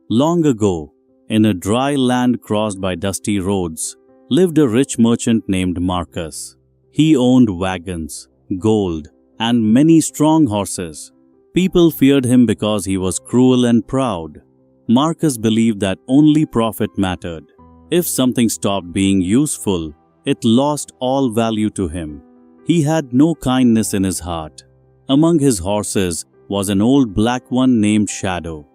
Long ago, in a dry land crossed by dusty roads, lived a rich merchant named Marcus. He owned wagons, gold, and many strong horses. People feared him because he was cruel and proud. Marcus believed that only profit mattered. If something stopped being useful, it lost all value to him. He had no kindness in his heart. Among his horses was an old black one named Shadow.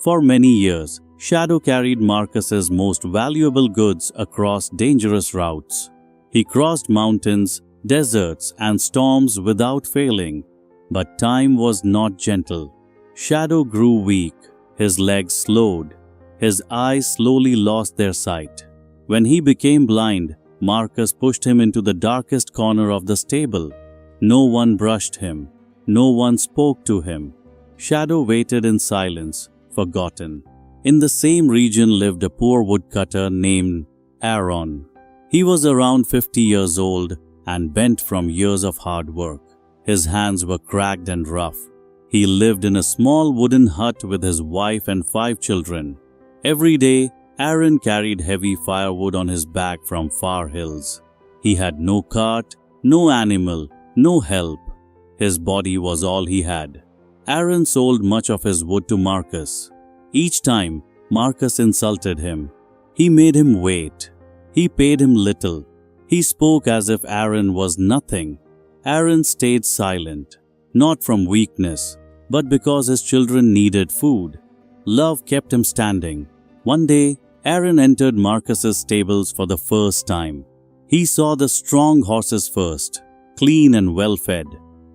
For many years, Shadow carried Marcus's most valuable goods across dangerous routes. He crossed mountains, deserts, and storms without failing. But time was not gentle. Shadow grew weak, his legs slowed, his eyes slowly lost their sight. When he became blind, Marcus pushed him into the darkest corner of the stable. No one brushed him. No one spoke to him. Shadow waited in silence, forgotten. In the same region lived a poor woodcutter named Aaron. He was around 50 years old and bent from years of hard work. His hands were cracked and rough. He lived in a small wooden hut with his wife and 5 children. Every day, Aaron carried heavy firewood on his back from far hills. He had no cart, no animal, no help. His body was all he had. Aaron sold much of his wood to Marcus. Each time, Marcus insulted him. He made him wait. He paid him little. He spoke as if Aaron was nothing. Aaron stayed silent, not from weakness, but because his children needed food. Love kept him standing. One day, Aaron entered Marcus's stables for the first time. He saw the strong horses first, clean and well-fed.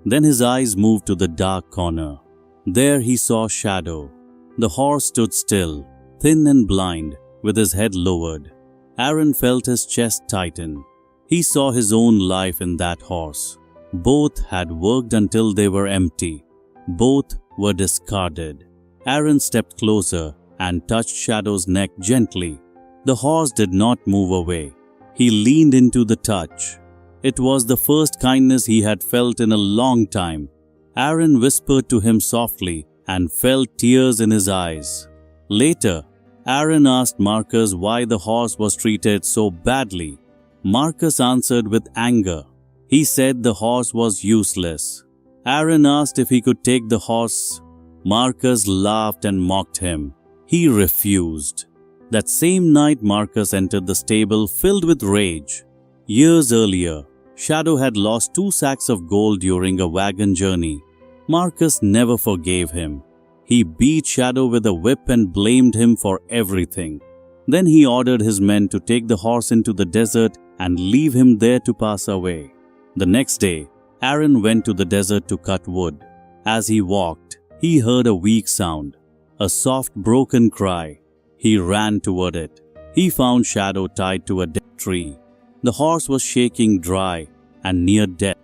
Then his eyes moved to the dark corner. There he saw Shadow. The horse stood still, thin and blind, with his head lowered. Aaron felt his chest tighten. He saw his own life in that horse. Both had worked until they were empty. Both were discarded. Aaron stepped closer and touched Shadow's neck gently. The horse did not move away. He leaned into the touch. It was the first kindness he had felt in a long time. Aaron whispered to him softly and felt tears in his eyes. Later, Aaron asked Marcus why the horse was treated so badly. Marcus answered with anger. He said the horse was useless. Aaron asked if he could take the horse. Marcus laughed and mocked him. He refused. That same night, Marcus entered the stable filled with rage. Years earlier, Shadow had lost 2 sacks of gold during a wagon journey. Marcus never forgave him. He beat Shadow with a whip and blamed him for everything. Then he ordered his men to take the horse into the desert and leave him there to pass away. The next day, Aaron went to the desert to cut wood. As he walked, he heard a weak sound, a soft broken cry. He ran toward it. He found Shadow tied to a dead tree. The horse was shaking dry and near death.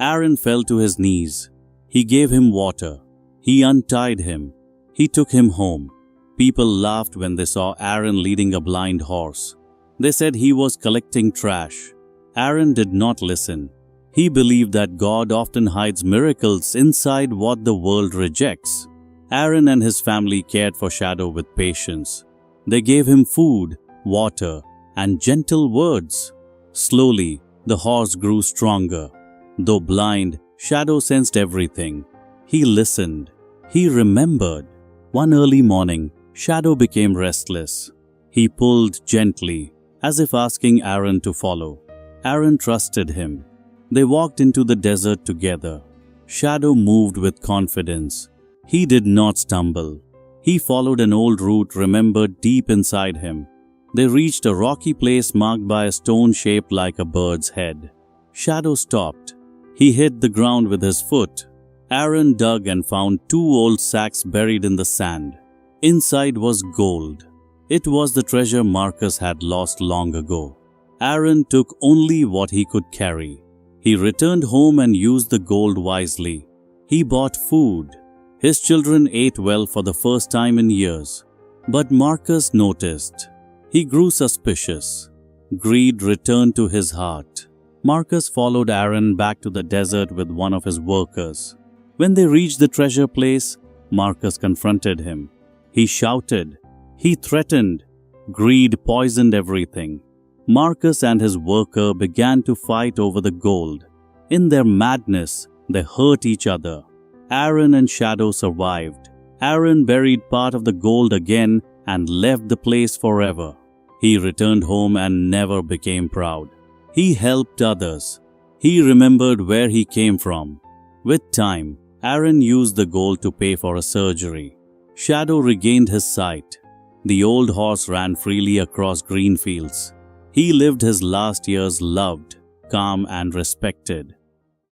Aaron fell to his knees. He gave him water. He untied him. He took him home. People laughed when they saw Aaron leading a blind horse. They said he was collecting trash. Aaron did not listen. He believed that God often hides miracles inside what the world rejects. Aaron and his family cared for Shadow with patience. They gave him food, water, and gentle words. Slowly, the horse grew stronger. Though blind, Shadow sensed everything. He listened. He remembered. One early morning, Shadow became restless. He pulled gently, as if asking Aaron to follow. Aaron trusted him. They walked into the desert together. Shadow moved with confidence. He did not stumble. He followed an old route remembered deep inside him. They reached a rocky place marked by a stone shaped like a bird's head. Shadow stopped. He hit the ground with his foot. Aaron dug and found 2 old sacks buried in the sand. Inside was gold. It was the treasure Marcus had lost long ago. Aaron took only what he could carry. He returned home and used the gold wisely. He bought food. His children ate well for the first time in years. But Marcus noticed. He grew suspicious. Greed returned to his heart. Marcus followed Aaron back to the desert with one of his workers. When they reached the treasure place, Marcus confronted him. He shouted, He threatened. Greed poisoned everything. Marcus and his worker began to fight over the gold. In their madness, they hurt each other. Aaron and Shadow survived. Aaron buried part of the gold again and left the place forever. He returned home and never became proud. He helped others. He remembered where he came from. With time, Aaron used the gold to pay for a surgery. Shadow regained his sight. The old horse ran freely across green fields. He lived his last years loved, calm and respected.